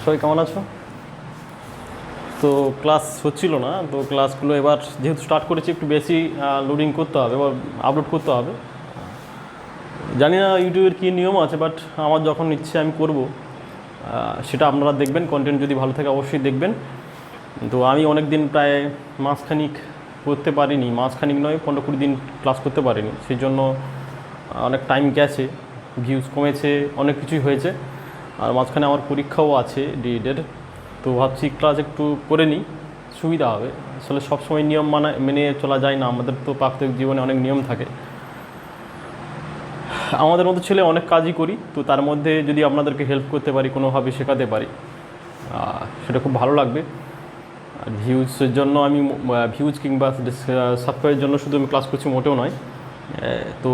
সবাই কেমন আছো? তো ক্লাস হচ্ছিল না, তো ক্লাসগুলো এবার যেহেতু স্টার্ট করেছি একটু বেশি লোডিং করতে হবে বা আপলোড করতে হবে। জানি না ইউটিউবের কী নিয়ম আছে, বাট আমার যখন ইচ্ছে আমি করব, সেটা আপনারা দেখবেন। কন্টেন্ট যদি ভালো থাকে অবশ্যই দেখবেন। তো আমি অনেক দিন প্রায় মাসখানিক করতে পারিনি, মাসখানিক নয় 15-20 দিন ক্লাস করতে পারিনি, সেই জন্য অনেক টাইম গেছে, ভিউজ কমেছে, অনেক কিছুই হয়েছে। আর মাঝখানে আমার পরীক্ষাও আছে ডিএডের, তো ভাবছি ক্লাস একটু করে নিই, সুবিধা হবে। আসলে সবসময় নিয়ম মেনে চলা যায় না, আমাদের তো প্রাত্যহিক জীবনে অনেক নিয়ম থাকে। আমাদের মতো ছেলে অনেক কাজই করি, তো তার মধ্যে যদি আপনাদেরকে হেল্প করতে পারি, কোনোভাবে শেখাতে পারি, সেটা খুব ভালো লাগবে। আর ভিউজের জন্য আমি ভিউজ কিংবা সাবস্ক্রাইবের জন্য শুধু আমি ক্লাস করছি মোটেও নয়। তো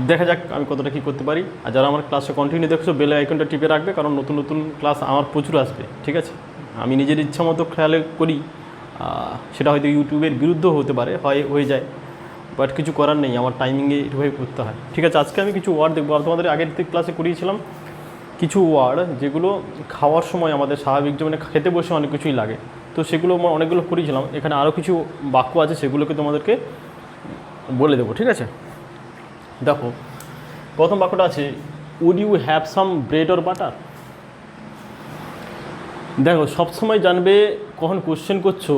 দেখা যাক আমি কতটা কী করতে পারি। আর যারা আমার ক্লাসটা কন্টিনিউ দেখছো, বেল আইকনটা টিপে রাখবে, কারণ নতুন নতুন ক্লাস আমার প্রচুর আসবে, ঠিক আছে? আমি নিজের ইচ্ছা মতো খেয়ালে করি, সেটা হয়তো ইউটিউবের বিরুদ্ধ হতে পারে, হয়ে যায়, বাট কিছু করার নেই, আমার টাইমিংয়ে এভাবে করতে হয়, ঠিক আছে? আজকে আমি কিছু ওয়ার্ড দেখবো। তোমাদের আগের ক্লাসে করিয়েছিলাম কিছু ওয়ার্ড যেগুলো খাওয়ার সময় আমাদের স্বাভাবিক জীবনে খেতে বসে অনেক কিছুই লাগে, তো সেগুলো অনেকগুলো করিয়েছিলাম। এখানে আরও কিছু বাক্য আছে, সেগুলোকে তোমাদেরকে বলে দেবো, ঠিক আছে? দেখো, প্রথম বাক্যটা আছে, would you have some bread or butter. দেখো, সবসময় জানবে কখন কোশ্চেন করছো,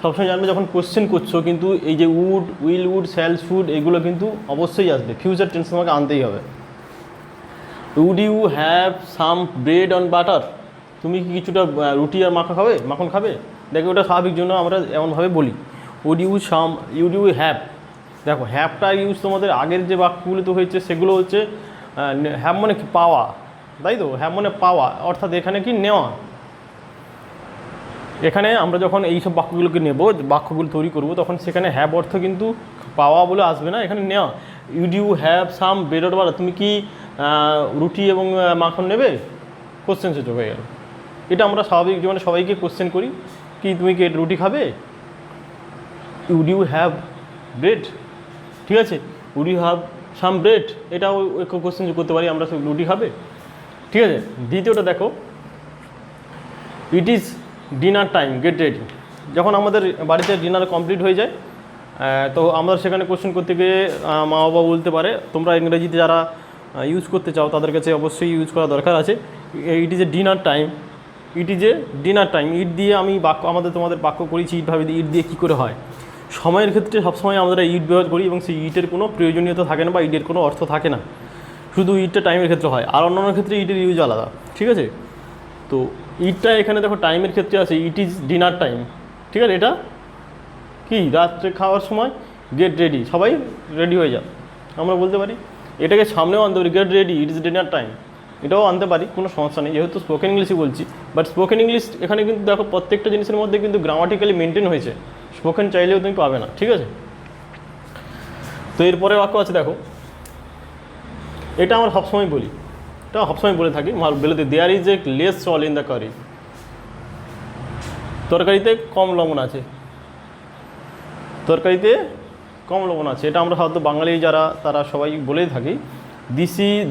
সবসময় জানবে যখন কোশ্চেন করছো, কিন্তু এই যে would, will, would, shall, should, এগুলো কিন্তু অবশ্যই আসবে, ফিউচার টেন্স তোমাকে আনতেই হবে। Would you have some bread on butter, তুমি কি কিছুটা রুটি আর মাখন খাবে? দেখো, ওটা স্বাভাবিক জন্য আমরা এমনভাবে বলি, উড ইউ হ্যাভ। দেখো, হ্যাভটা ইউজ তোমাদের আগের যে বাক্যগুলো তো হয়েছে সেগুলো হচ্ছে হ্যাভ মানে কি, পাওয়া, তাই তো? হ্যাভ মানে পাওয়া, অর্থাৎ এখানে কি নেওয়া। এখানে আমরা যখন এই সব বাক্যগুলোকে নেব, বাক্যগুলো তৈরি করব, তখন সেখানে হ্যাভ অর্থ কিন্তু পাওয়া বলে আসবে না, এখানে নেওয়া। Would you have some bread or butter, তুমি কি রুটি এবং মাখন নেবে? কোশ্চেন সেটা হয়ে গেল। এটা আমরা স্বাভাবিক জীবনে সবাইকে কোশ্চেন করি, কি তুমি কি রুটি খাবে? উড ইউ হ্যাভ ব্রেড, ঠিক আছে? Would you have some bread, এটাও কোশ্চেন করতে পারি আমরা, রুটি খাবে, ঠিক আছে? দ্বিতীয়টা দেখো, it is dinner time, get ready. যখন আমাদের বাড়িতে ডিনার কমপ্লিট হয়ে যায়, তো আমরা সেখানে কোশ্চেন করতে গিয়ে মা বাবা বলতে পারে, তোমরা ইংরেজিতে যারা ইউজ করতে চাও তাদের কাছে অবশ্যই ইউজ করা দরকার আছে, it is a dinner time, it is a dinner time. It দিয়ে আমি তোমাদের বাক্য করেছি, ইটভাবে ইট দিয়ে কী করে হয়। সময়ের ক্ষেত্রে সবসময় আমরা ইট ব্যবহার করি এবং সেই ইটের কোনো প্রয়োজনীয়তা থাকে না বা ইটের কোনো অর্থ থাকে না, শুধু ইটটা টাইমের ক্ষেত্রে হয়, আর অন্যান্য ক্ষেত্রে ইটের ইউজ আলাদা, ঠিক আছে? তো ইটটা এখানে দেখো টাইমের ক্ষেত্রে আছে, ইট ইজ ডিনার টাইম, ঠিক আছে? এটা কি, রাত্রে খাওয়ার সময়, গেট রেডি, সবাই রেডি হয়ে যাও, আমরা বলতে পারি। এটাকে সামনেও আনতে পারি, get ready, it is dinner time, এটাও আনতে পারি, কোনো সমস্যা নেই, যেহেতু স্পোকেন ইংলিশই বলছি। বাট স্পোকেন ইংলিশ এখানে কিন্তু দেখো প্রত্যেকটা জিনিসের মধ্যে কিন্তু গ্রামাটিক্যালি মেনটেন হয়েছে, স্পোকেন চাইলেও তুমি পাবে না, ঠিক আছে? তো এরপরে বাক্য আছে, দেখো, এটা আমরা সবসময় বলি, এটা সবসময় বলে থাকি, বলে there is a less salt in the curry, তরকারিতে কম লবণ আছে, তরকারিতে কম লবণ আছে, এটা আমরা হয়তো বাঙালি যারা তারা সবাই বলেই থাকি।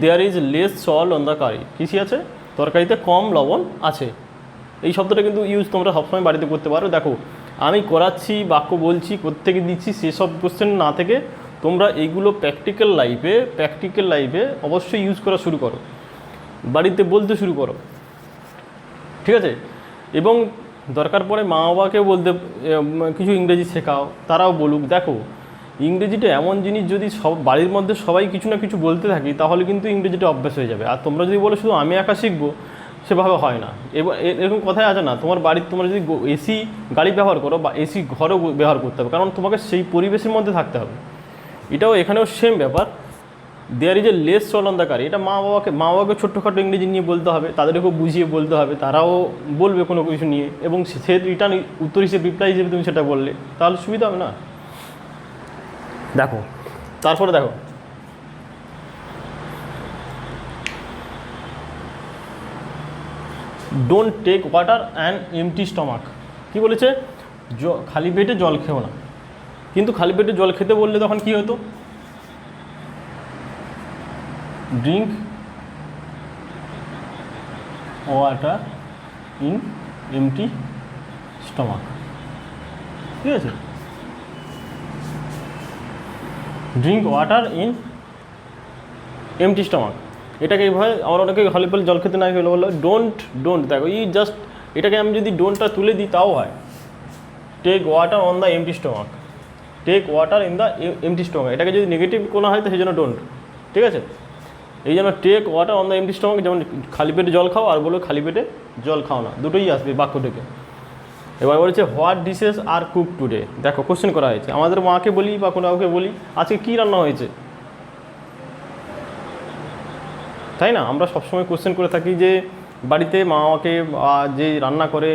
There is less salt on the curry, কৃষি আছে, তরকারিতে কম লবণ আছে, এই শব্দটা কিন্তু ইউজ তোমরা সবসময় বাড়িতে করতে পারো। দেখো, আমি করাচ্ছি, বাক্য বলছি, কোত্থেকে দিচ্ছি, সেসব কোশ্চেন না থেকে তোমরা এইগুলো প্র্যাকটিক্যাল লাইফে অবশ্যই ইউজ করা শুরু করো, বাড়িতে বলতে শুরু করো, ঠিক আছে? এবং দরকার পড়ে মা বাবাকেও বলতে কিছু ইংরেজি শেখাও, তারাও বলুক। দেখো, ইংরেজিটা এমন জিনিস, যদি সব বাড়ির মধ্যে সবাই কিছু না কিছু বলতে থাকি, তাহলে কিন্তু ইংরেজিটা অভ্যাস হয়ে যাবে। আর তোমরা যদি বলো শুধু আমি একা শিখবো, সেভাবে হয় না। এরকম কথাই আছে না, তোমার বাড়ির তোমরা যদি এসি গাড়ি ব্যবহার করো বা এসি ঘরও ব্যবহার করতে হবে, কারণ তোমাকে সেই পরিবেশের মধ্যে থাকতে হবে। এটাও এখানেও সেম ব্যাপার, there is a less salt on the curry, এটা মা বাবাকে ছোট্টখাটো ইংরেজি নিয়ে বলতে হবে, তাদেরকেও বুঝিয়ে বলতে হবে, তারাও বলবে কোনো কিছু নিয়ে, এবং সে রিটার্ন উত্তর হিসেবে, রিপ্লাই হিসেবে তুমি সেটা বললে, তাহলে সুবিধা হবে না। দেখো, তারপরে দেখো, don't take water and empty stomach, কী বলেছে? খালি পেটে জল খেও না। কিন্তু খালি পেটে জল খেতে বললে তখন কী হতো? Drink water in MT stomach, ঠিক আছে, drink water in MT stomach. এটাকে এইভাবে আমরা অনেকে খালি পেলে জল খেতে না খেলে বললো ডোন্ট দেখো জাস্ট এটাকে আমি যদি ডোন্টটা তুলে দিই তাও হয়, take water on the empty stomach, take water in the empty stomach. এটাকে যদি নেগেটিভ কোনো হয় তো সেই জন্য ডোন্ট, ঠিক আছে। এই জন্য take water on the empty stomach, যেমন খালি পেটে জল খাও আর বলো খালি পেটে জল খাও না, দুটোই আসবে বাক্য থেকে। এবার বলেছে what dishes are cook today. দেখো কোশ্চেন করা হয়েছে, আমাদের মাকে বলি বা কোনো কাউকে বলি আজকে কী রান্না হয়েছে, তাই না? আমরা সবসময় কোশ্চেন করে থাকি যে বাড়িতে মাকে যেই রান্না করে,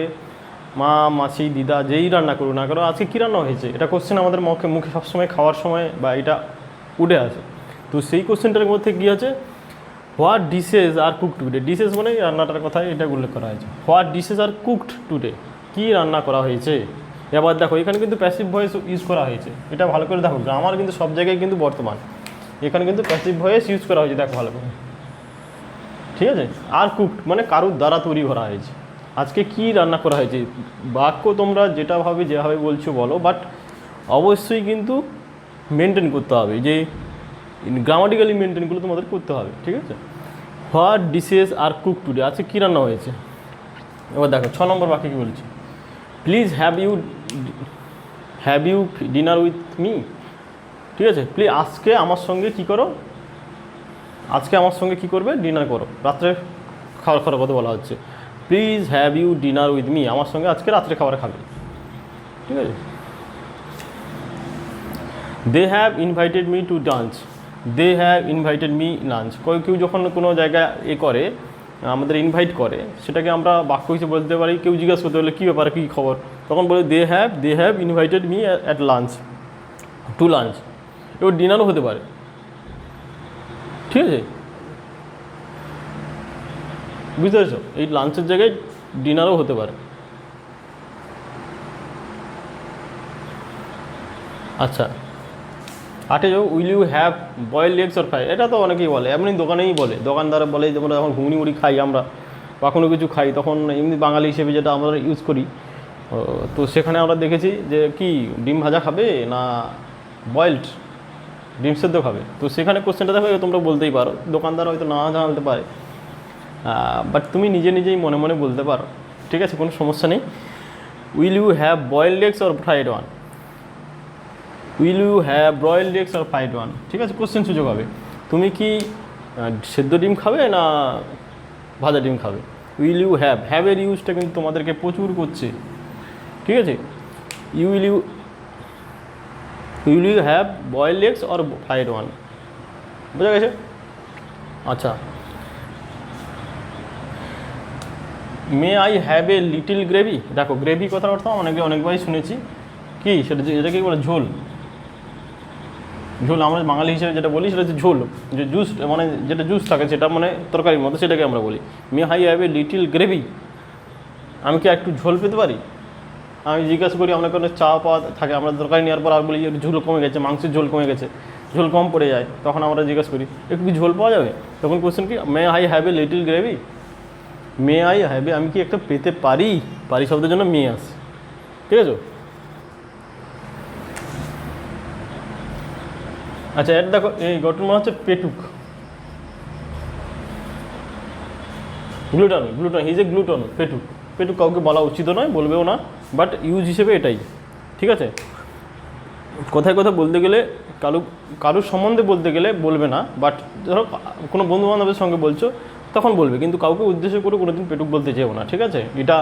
মা মাসি দিদা যেই রান্না করুক না করো আজকে কী রান্না হয়েছে, এটা কোশ্চেন আমাদের মুখে সবসময় খাওয়ার সময় বা এটা উঠে আসে। তো সেই কোশ্চেনটার মধ্যে কী আছে, what dishes are cooked today. Dishes মানে রান্নাটার কথাই এটা উল্লেখ করা হয়েছে। What dishes are cooked today, কী রান্না করা হয়েছে। এবার দেখো এখানে কিন্তু প্যাসিভ ভয়েস ইউজ করা হয়েছে, এটা ভালো করে দেখো, গ্রামার কিন্তু সব জায়গায় কিন্তু বর্তমান, এখানে কিন্তু প্যাসিভ ভয়েস ইউজ করা হয়েছে, দেখো ভালো করে, ঠিক আছে। আর কুকড মানে কারুর দ্বারা তৈরি করা হয়েছে। আজকে কি রান্না করা হয়েছে, বাক্য তোমরা যেভাবে বলছো বলো, বাট অবশ্যই কিন্তু মেনটেন করতে হবে, যে গ্রামাটিক্যালি মেনটেনগুলো তোমাদের করতে হবে, ঠিক আছে। What dishes are cook today, আজকে কী রান্না হয়েছে। এবার দেখো 6 নম্বর বাক্যে কী বলছে, please have you dinner with me, ঠিক আছে। প্লিজ আজকে আমার সঙ্গে কী করো, আজকে আমার সঙ্গে কী করবে, ডিনার করো, রাত্রে খাওয়ার কথা বলা হচ্ছে। Please have you dinner with me, আমার সঙ্গে আজকে রাত্রে খাবার খাবে, ঠিক আছে। They have invited me to lunch, they have invited me lunch. কেউ যখন কোনো জায়গায় করে আমাদের ইনভাইট করে, সেটাকে আমরা বাক্য হিসেবে বলতে পারি। কেউ জিজ্ঞাসা করতে বলে কী ব্যাপারে, কী খবর, তখন বলে they have invited me at lunch, to lunch. এবার ডিনারও হতে পারে, ঠিক আছে, বুঝতে পেরেছো। এই লাঞ্চের জায়গায় ডিনারও হতে পারে। আচ্ছা 8 যাও, will you have boiled eggs or fry. এটা তো অনেকেই বলে, এমনি দোকানেই বলে, দোকানদার বলে যেমন যখন ঘুগনি মুড়ি খাই আমরা বা কোনো কিছু খাই, তখন এমনি বাঙালি হিসেবে যেটা আমরা ইউজ করি, তো সেখানে আমরা দেখেছি যে কি ডিম ভাজা খাবে না বয়েলড ডিম সেদ্ধ খাবে। তো সেখানে কোশ্চেনটা দেখো তোমরা বলতেই পারো, দোকানদার হয়তো না জানতে পারে, বাট তুমি নিজেই মনে মনে বলতে পারো, ঠিক আছে, কোনো সমস্যা নেই। Will you have boiled eggs or fried one, will you have broiled eggs or fried one, ঠিক আছে, কোশ্চেন সুযোগ হবে। তুমি কি সেদ্ধ ডিম খাবে না ভাজা ডিম খাবে। উইল ইউ হ্যাভের ইউজটা কিন্তু তোমাদেরকে প্রচুর করছে, ঠিক আছে। Will you have boiled eggs or fried one, বোঝা গেছে। আচ্ছা, may I have a little gravy. দেখো গ্রেভি কথার অর্থ অনেকবারই শুনেছি, কি সেটা এটাকে বলে ঝোল। ঝোল আমরা বাঙালি হিসেবে যেটা বলি সেটা হচ্ছে ঝোল, যে জুস, মানে যেটা জুস থাকে সেটা মানে তরকারির মতো, সেটাকে আমরা বলি মে I have a little gravy. আমি কি একটু ঝোল পেতে পারি। আমি জিজ্ঞাসা করি, আমরা কোনো চা পাওয়া থাকে, আমরা তরকারি নেওয়ার পর আর বলি ঝোল কমে গেছে, মাংসের ঝোল কমে গেছে, ঝোল কম পড়ে যায়, তখন আমরা জিজ্ঞাসা করি একটু কি ঝোল পাওয়া যাবে। তখন কোশ্চেন কি, মে I have a little gravy, May I have এ, আমি কি একটা পেতে পারি, পারি শব্দের জন্য মে আসে, ঠিক আছে। আচ্ছা এটা দেখো, এই গঠন মনে হচ্ছে পেটুক, গ্লুটন, হিজ এ গ্লুটন, পেটুক কাউকে বলা উচিত নয়, বলবেও না, বাট ইউজ হিসেবে এটাই, ঠিক আছে। কোথায় বলতে গেলে কারুর সম্বন্ধে বলতে গেলে বলবে না, বাট ধরো কোনো বন্ধু বান্ধবের সঙ্গে বলছো তখন বলবে, কিন্তু কাউকে উদ্দেশ্য করে কোনোদিন পেটুক বলতে চেও না, ঠিক আছে। এটা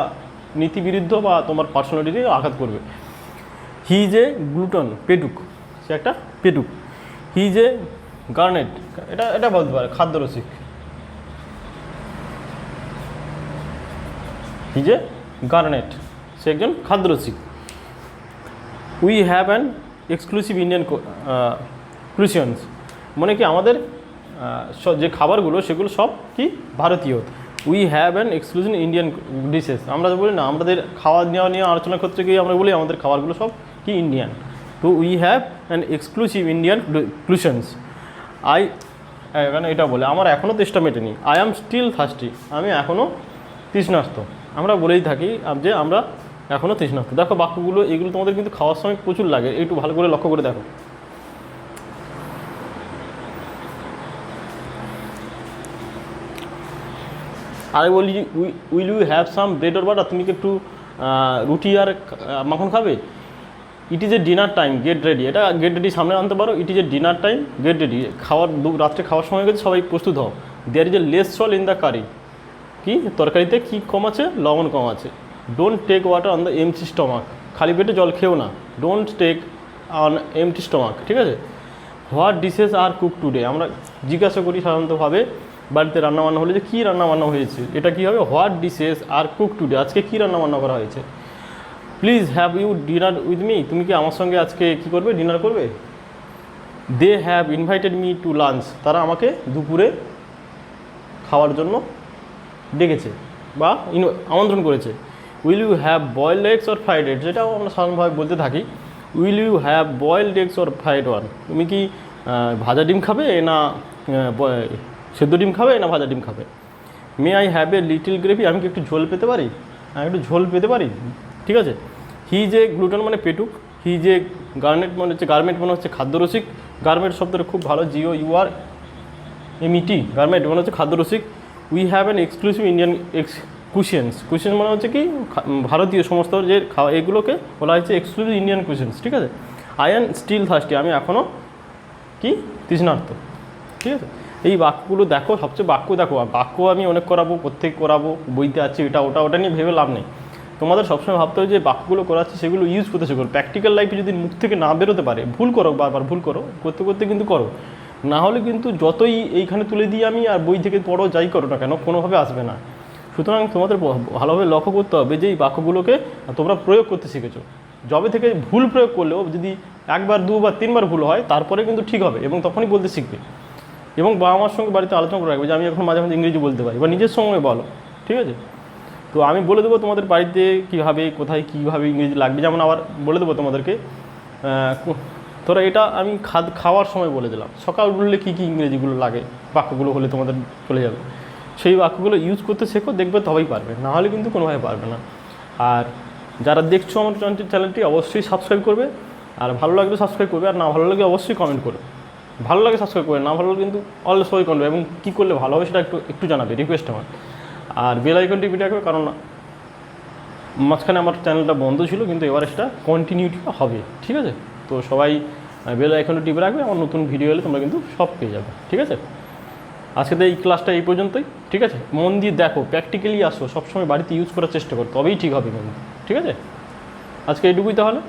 নীতিবিরুদ্ধ বা তোমার পার্সোনালিটিকে আঘাত করবে। হি ইজ এ গ্লুটন, পেটুক, সে একটা পেটুক। হি ইজ এ গার্নেট, এটা বলতে পারে খাদ্যরসিক, হি ইজ এ গার্নেট, সে একজন খাদ্যরসিক। We have an exclusive Indian cuisines, মানে কি আমাদের যে খাবারগুলো সেগুলো সব কি ভারতীয়। We have an exclusive Indian dishes, আমরা বলি না, আমাদের খাওয়া নেওয়া নিয়ে আলোচনার ক্ষেত্রে গিয়ে আমরা বলি আমাদের খাবারগুলো সব কি ইন্ডিয়ান। তো we have an exclusive Indian কুইজিনস। এখানে এটা বলে আমার এখনও তেষ্টা মেটেনি। আই অ্যাম স্টিল থার্স্টি, আমি এখনও তৃষ্ণার্ত। আমরা বলেই থাকি যে আমরা এখনও তৃষ্ণার্ত। দেখো বাক্যগুলো, এগুলো তোমাদের কিন্তু খাওয়ার সময় প্রচুর লাগে, একটু ভালো করে লক্ষ্য করে দেখো। আর বলি will you have some bread or butter, তুমি কি একটু রুটি আর মাখন খাবে? It is a dinner time, get ready. এটা গেট রেডি সামনে আনতে পারো, it is a dinner time, get ready. রাত্রে খাওয়ার সময় গেছে, সবাই প্রস্তুত হও। There is a less salt in the curry, কি তরকারিতে কী কম আছে? লবণ কম আছে। Don't take water on the empty stomach, খালি পেটে জল খেও না। Don't take on empty stomach, ঠিক আছে? What dishes are cook today, আমরা জিজ্ঞাসা করি সাধারণতভাবে বাড়িতে রান্নাবান্না হলে যে কী রান্নাবান্না হয়েছে, এটা কী হবে? What dishes are cook today, আজকে কী রান্নাবান্না করা হয়েছে। Please have you dinner with me, তুমি কি আমার সঙ্গে আজকে কী করবে? ডিনার করবে। They have invited me to lunch, তারা আমাকে দুপুরে খাওয়ার জন্য ডেকেছে বা আমন্ত্রণ করেছে। Will you have boiled eggs or fried eggs, যেটাও আমরা সাধারণভাবে বলতে থাকি। Will you have boiled eggs or fried one, তুমি কি ভাজা ডিম খাবে না সেদ্ধ ডিম খাবে না ভাজা ডিম খাবে। মে I have a little gravy, আমি কি একটু ঝোল পেতে পারি? আমি একটু ঝোল পেতে পারি, ঠিক আছে? হি যে গ্লুটন মানে পেটুক, হি যে গার্মেন্ট মানে হচ্ছে খাদ্যরসিক। গার্মেন্ট শব্দটা খুব ভালো, G O U R M E T, garment মানে হচ্ছে খাদ্যরসিক। We have an exclusive Indian cuisines, cuisine মানে হচ্ছে কি ভারতীয় সমস্ত যে খাওয়া, এগুলোকে বলা হয়েছে এক্সক্লুসিভ ইন্ডিয়ান কুশিয়ানস, ঠিক আছে? আই অ্যাম স্টিল থার্স্টি, আমি এখনও কি তৃষ্ণার্ত, ঠিক আছে? এই বাক্যগুলো দেখো, সবচেয়ে বাক্য দেখো। বাক্য আমি অনেক করাবো, বইতে আছে এটা ওটা নিয়ে ভেবে লাভ নেই। তোমাদের সবসময় ভাবতে হবে যে বাক্যগুলো করাচ্ছে সেগুলো ইউজ করতে শেখো। প্র্যাকটিক্যাল লাইফে যদি মুখ থেকে না বেরোতে পারে, ভুল করো, বারবার ভুল করতে করতে কিন্তু করো, না হলে কিন্তু যতই এইখানে তুলে দিই আমি আর বই থেকে পড়ো যাই করো না কেন, কোনোভাবে আসবে না। সুতরাং তোমাদের ভালোভাবে লক্ষ্য করতে হবে যে এই বাক্যগুলোকে তোমরা প্রয়োগ করতে শিখেছো। যবে থেকে ভুল প্রয়োগ করলেও যদি একবার দুবার তিনবার ভুল হয়, তারপরে কিন্তু ঠিক হবে এবং তখনই বলতে শিখবে। এবং বাবা মার সঙ্গে বাড়িতে আলোচনা করে রাখবে যে আমি এখন মাঝে মাঝে ইংরেজি বলতে পারি, বা নিজের সঙ্গে বলো, ঠিক আছে? তো আমি বলে দেবো তোমাদের বাড়িতে কীভাবে কোথায় কীভাবে ইংরেজি লাগবে। যেমন আবার বলে দেবো তোমাদেরকে, তোরা এটা আমি খাওয়ার সময় বলে দিলাম, সকাল বললে কী কী ইংরেজিগুলো লাগে, বাক্যগুলো হলে তোমাদের চলে যাবে। সেই বাক্যগুলো ইউজ করতে শেখো, দেখবে তবেই পারবে, না হলে কিন্তু কোনোভাবে পারবে না। আর যারা দেখছো আমার চ্যানেলটি অবশ্যই সাবস্ক্রাইব করবে, আর ভালো লাগলে সাবস্ক্রাইব করবে, আর না ভালো লাগলে অবশ্যই কমেন্ট করবে। ভালো লাগে সাবস্ক্রাইব করবে, না ভালো লাগলে কিন্তু অলসই করবে, এবং কী করলে ভালো হবে সেটা একটু জানাবে, রিকোয়েস্ট আমার। আর বেল আইকন টিপে রাখবে, কারণ মাঝখানে আমার চ্যানেলটা বন্ধ ছিল, কিন্তু এবার সেটা কন্টিনিউটি হবে, ঠিক আছে? তো সবাই বেল আইকনটা টিপে রাখবে, আমার নতুন ভিডিও এলে তোমরা কিন্তু সব পেয়ে যাবে, ঠিক আছে? আজকে তো এই ক্লাসটা এই পর্যন্তই, ঠিক আছে? মন দিয়ে দেখো, প্র্যাকটিক্যালি আসো, সবসময় বাড়িতে ইউজ করার চেষ্টা করো, তবেই ঠিক হবে কিন্তু, ঠিক আছে? আজকে এইটুকুই তাহলে।